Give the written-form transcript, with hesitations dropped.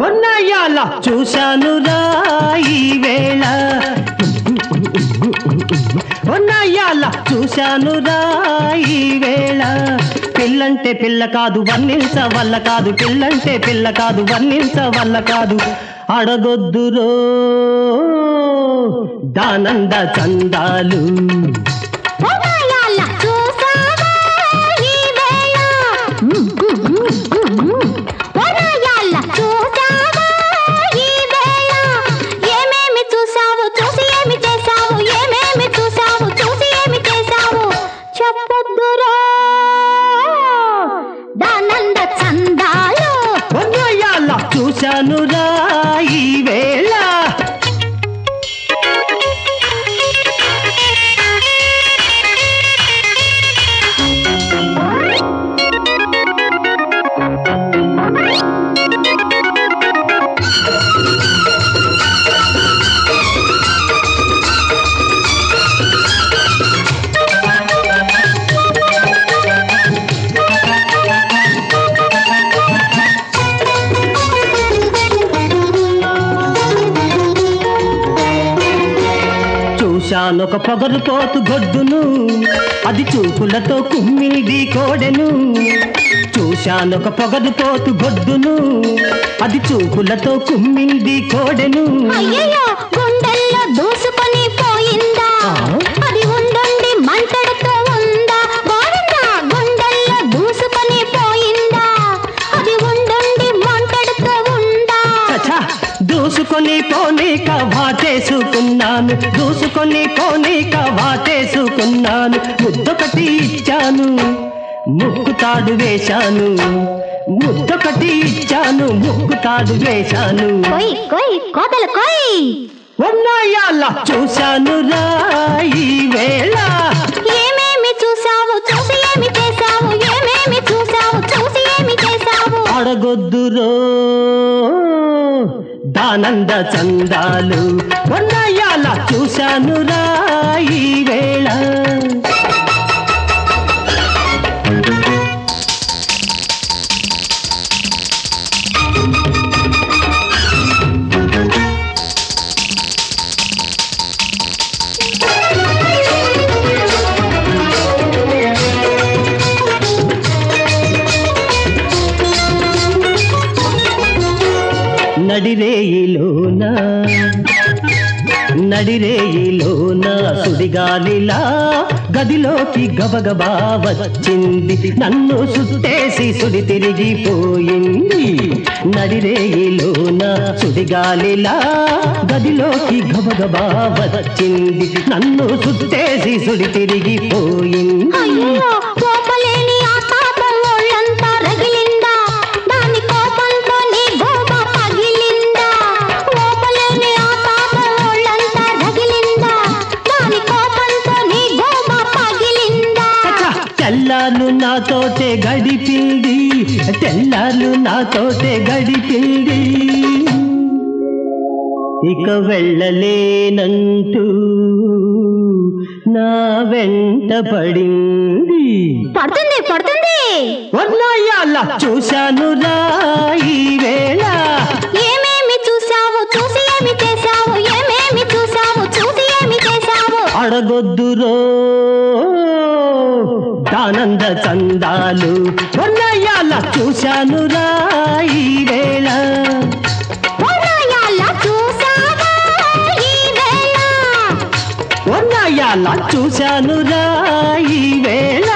ఉన్నాయాల చూశాను రాయి వేళ ఉన్నాయాల చూశాను రాయి వేళ పిల్లంటే పిల్ల కాదు వర్ణించ వల్ల కాదు పిల్లంటే పిల్ల కాదు వర్ణించ వల్ల కాదు అడగొద్దురో దానంద చందాలు చూశాను రాయి వేళ చూశానొక పొగరుపోతు గొడ్డును అది చూపులతో కుమ్మిది కోడెను చూశానొక పొగరుపోతు గొడ్డును అది చూపులతో కుమ్మిది కోడెను గుండెల్లో దూసుకొని పోయిందా అది ఉండండి మంటడుతూ ఉందా గుండెల్లో దూసుకొని పోయిందా అది ఉండండి మంటడుతూ ఉందా దూసుకొని పోనీక వాటేసుకున్నాను దూసుకొని పోనీక వాటేసుకున్నాను ముద్దొకటి ఇచ్చాను ముక్కుతాడు వేశాను ముద్దొకటి ఇచ్చాను ముక్కుతాడు వేశాను ఉన్నాయాల చూశాను రాయి వేళ ఏమేమి చూసావు చూసి ఏమి చేసావు ఏమేమి చూసావు చూసి ఏమి చేసావు అడగొద్దురో దానంద చందాలు ఉన్నాయాల చూశాను రాయి వేళ నడిరేయిలోన సుడిగాలిలా గదిలోకి గబగబా వచ్చింది నన్ను సుట్టేసి సుడి తిరిగిపోయింది నడిరేయిలోన సుడిగాలిలా గదిలోకి గబగబా వచ్చింది నన్ను సుట్టేసి సుడి తిరిగిపోయింది తెల్లాలు నాతోటే గడిపింది తెల్లాలు నాతోటే గడిపింది ఇక వెళ్ళలేనంటూ నా వెంట పడింది పడుతుంది పడుతుంది ఉన్నాయాల చూశాను రాయి వేళ ఏమేమి చూసావు చూసి ఏమి చేసావు ఏమేమి చూసావు చూసి ఏమి చేసావు అడగొద్దురో దానంద చందాలు ఉన్నాయాల చూశాను రాయి వేళ ఉన్నాయాల చూశాను రాయి వేళ